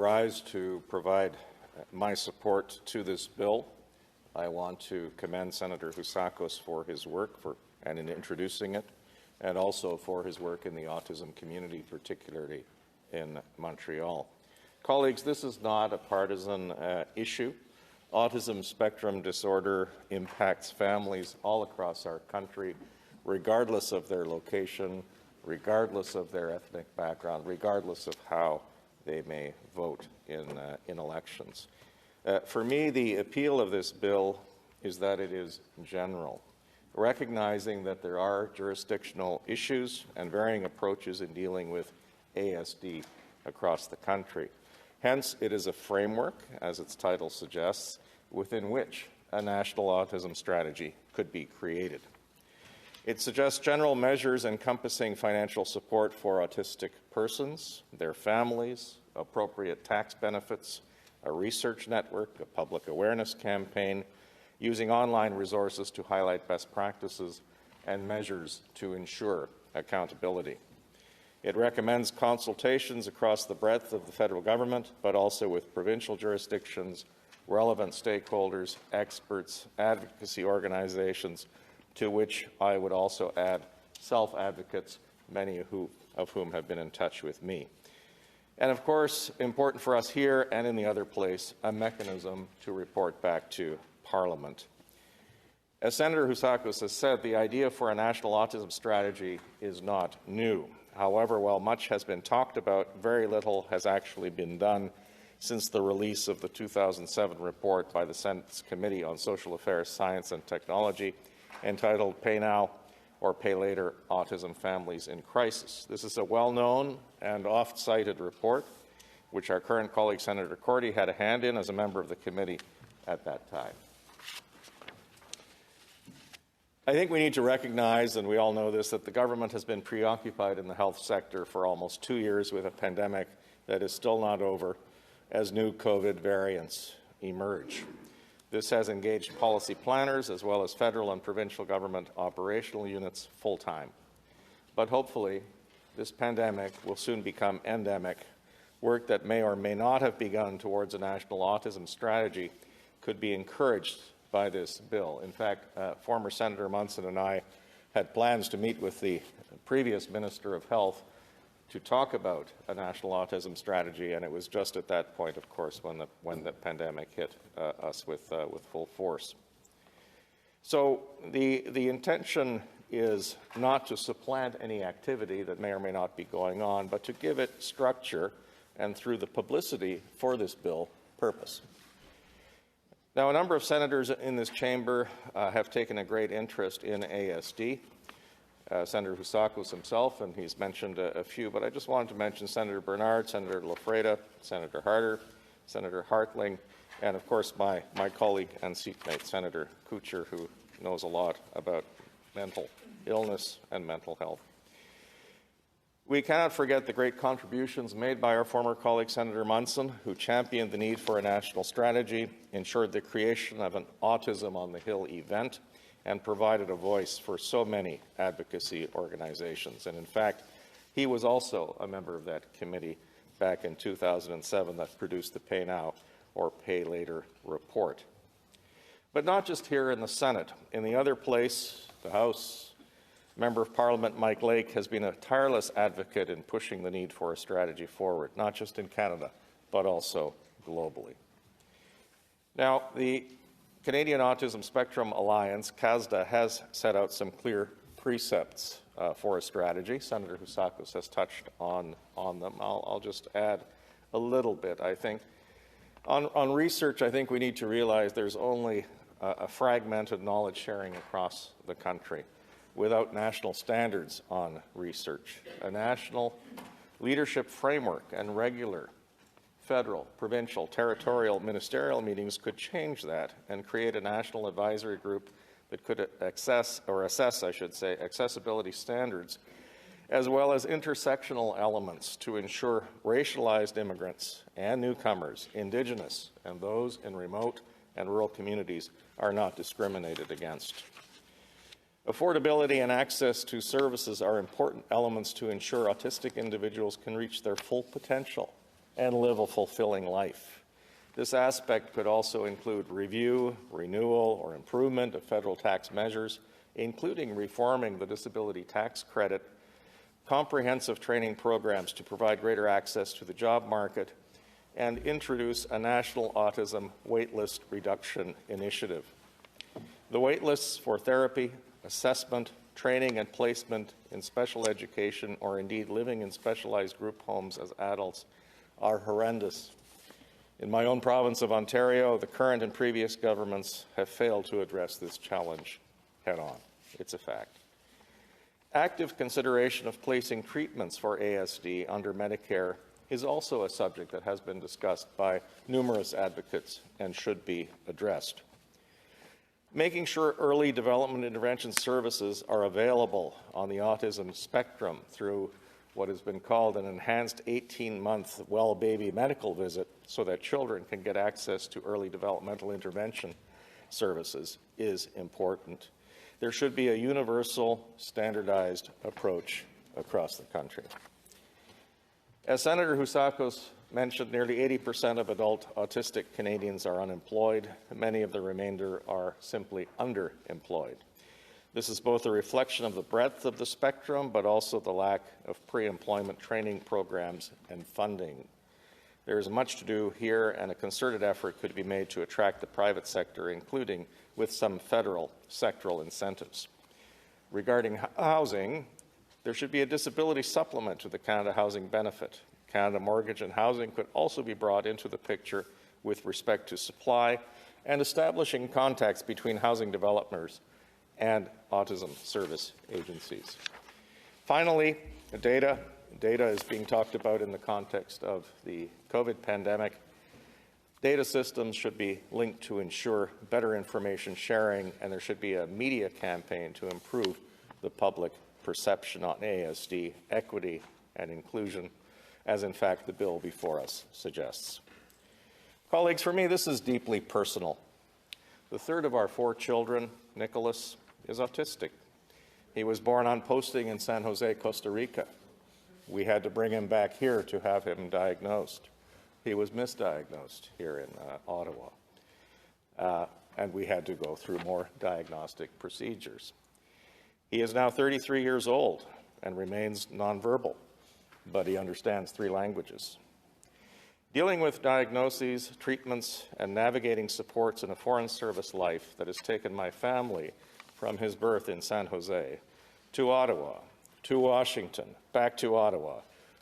rise to provide my support to this bill. I want to commend Senator Housakos for his work and in introducing it, and also for his work in the autism community, particularly in Montreal. Colleagues, this is not a partisan issue. Autism spectrum disorder impacts families all across our country, regardless of their location, regardless of their ethnic background, regardless of how they may vote in elections. For me, the appeal of this bill is that it is general, recognizing that there are jurisdictional issues and varying approaches in dealing with ASD across the country. Hence, it is a framework, as its title suggests, within which a national autism strategy could be created. It suggests general measures encompassing financial support for autistic persons, their families, appropriate tax benefits, a research network, a public awareness campaign, using online resources to highlight best practices, and measures to ensure accountability. It recommends consultations across the breadth of the federal government, but also with provincial jurisdictions, relevant stakeholders, experts, advocacy organizations, to which I would also add self-advocates, many of whom have been in touch with me. And of course, important for us here and in the other place, a mechanism to report back to Parliament. As Senator Housakos has said, the idea for a national autism strategy is not new. However, while much has been talked about, very little has actually been done since the release of the 2007 report by the Senate's Committee on Social Affairs, Science and Technology, entitled Pay Now or Pay Later, Autism Families in Crisis. This is a well-known and oft-cited report, which our current colleague Senator Cordy had a hand in as a member of the committee at that time. I think we need to recognize, and we all know this, that the government has been preoccupied in the health sector for almost 2 years with a pandemic that is still not over as new COVID variants emerge. This has engaged policy planners as well as federal and provincial government operational units full-time. But hopefully, this pandemic will soon become endemic. Work that may or may not have begun towards a national autism strategy could be encouraged by this bill. In fact, former Senator Munson and I had plans to meet with the previous Minister of Health to talk about a national autism strategy, and it was just at that point, of course, when the pandemic hit us with full force. So the intention is not to supplant any activity that may or may not be going on, but to give it structure and, through the publicity for this bill, purpose. Now, a number of senators in this chamber have taken a great interest in ASD. Senator Housakos himself, and he's mentioned a few, but I just wanted to mention Senator Bernard, Senator Lafreda, Senator Harder, Senator Hartling, and of course my colleague and seatmate, Senator Kuchar, who knows a lot about mental illness and mental health. We cannot forget the great contributions made by our former colleague, Senator Munson, who championed the need for a national strategy, ensured the creation of an Autism on the Hill event, and provided a voice for so many advocacy organizations. And in fact, he was also a member of that committee back in 2007 that produced the Pay Now or Pay Later report. But not just here in the Senate. In the other place, the House, Member of Parliament Mike Lake has been a tireless advocate in pushing the need for a strategy forward, not just in Canada, but also globally. Now, the Canadian Autism Spectrum Alliance, CASDA, has set out some clear precepts for a strategy. Senator Housakos has touched on them. I'll just add a little bit, I think. On research, I think we need to realize there's only a fragmented knowledge sharing across the country without national standards on research. A national leadership framework and regular federal, provincial, territorial, ministerial meetings could change that and create a national advisory group that could assess, I should say, accessibility standards, as well as intersectional elements to ensure racialized immigrants and newcomers, Indigenous, and those in remote and rural communities are not discriminated against. Affordability and access to services are important elements to ensure autistic individuals can reach their full potential and live a fulfilling life. This aspect could also include review, renewal, or improvement of federal tax measures, including reforming the disability tax credit, comprehensive training programs to provide greater access to the job market, and introduce a national autism waitlist reduction initiative. The waitlists for therapy, assessment, training, and placement in special education, or indeed living in specialized group homes as adults, are horrendous. In my own province of Ontario, the current and previous governments have failed to address this challenge head-on. It's a fact. Active consideration of placing treatments for ASD under Medicare is also a subject that has been discussed by numerous advocates and should be addressed. Making sure early development intervention services are available on the autism spectrum through what has been called an enhanced 18-month well baby medical visit so that children can get access to early developmental intervention services is important. There should be a universal, standardized approach across the country. As Senator Housakos mentioned, nearly 80% of adult autistic Canadians are unemployed. Many of the remainder are simply underemployed. This is both a reflection of the breadth of the spectrum, but also the lack of pre-employment training programs and funding. There is much to do here, and a concerted effort could be made to attract the private sector, including with some federal sectoral incentives. Regarding housing, there should be a disability supplement to the Canada Housing Benefit. Canada Mortgage and Housing could also be brought into the picture with respect to supply and establishing contacts between housing developers and autism service agencies. Finally, data is being talked about in the context of the COVID pandemic. Data systems should be linked to ensure better information sharing, and there should be a media campaign to improve the public perception on ASD, equity, and inclusion, as in fact the bill before us suggests. Colleagues, for me, this is deeply personal. The third of our 4 children, Nicholas, is autistic. He was born on posting in San Jose, Costa Rica. We had to bring him back here to have him diagnosed. He was misdiagnosed here in Ottawa, and we had to go through more diagnostic procedures. He is now 33 years old and remains nonverbal, but he understands 3 languages. Dealing with diagnoses, treatments, and navigating supports in a foreign service life that has taken my family from his birth in San Jose to Ottawa, to Washington, back to Ottawa,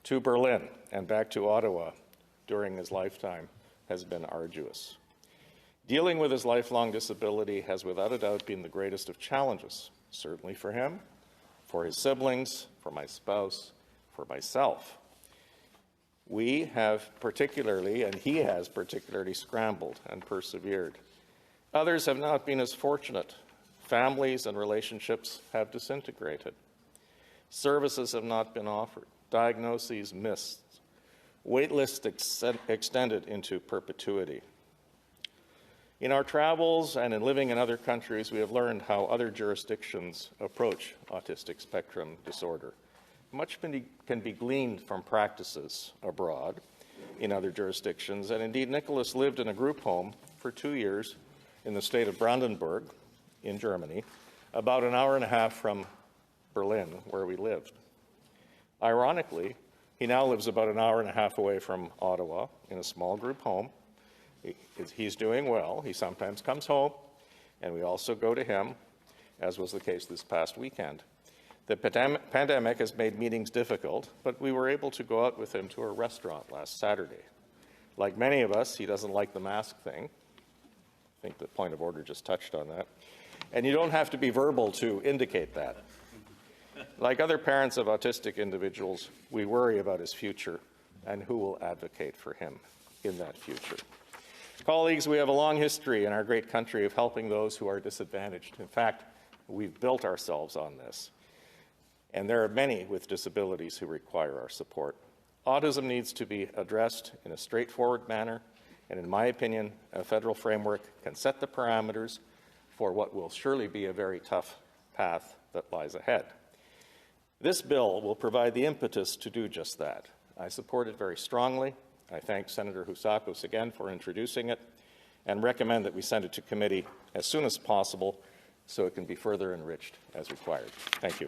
to Berlin, and back to Ottawa during his lifetime has been arduous. Dealing with his lifelong disability has without a doubt been the greatest of challenges, certainly for him, for his siblings, for my spouse, for myself. We have particularly, and he has particularly, scrambled and persevered. Others have not been as fortunate. Families and relationships have disintegrated. Services have not been offered. Diagnoses missed. Waitlists extended into perpetuity. In our travels and in living in other countries, we have learned how other jurisdictions approach autistic spectrum disorder. Much can be gleaned from practices abroad in other jurisdictions, and indeed Nicholas lived in a group home for 2 years in the state of Brandenburg in Germany, about an hour and a half from Berlin, where we lived. Ironically, he now lives about an hour and a half away from Ottawa in a small group home. He's doing well. He sometimes comes home, and we also go to him, as was the case this past weekend. The pandemic has made meetings difficult, but we were able to go out with him to a restaurant last Saturday. Like many of us, he doesn't like the mask thing. I think the point of order just touched on that. And you don't have to be verbal to indicate that. Like other parents of autistic individuals, we worry about his future and who will advocate for him in that future. Colleagues, we have a long history in our great country of helping those who are disadvantaged. In fact, we've built ourselves on this. And there are many with disabilities who require our support. Autism needs to be addressed in a straightforward manner, and in my opinion, a federal framework can set the parameters for what will surely be a very tough path that lies ahead. This bill will provide the impetus to do just that. I support it very strongly. I thank Senator Housakos again for introducing it and recommend that we send it to committee as soon as possible so it can be further enriched as required. Thank you.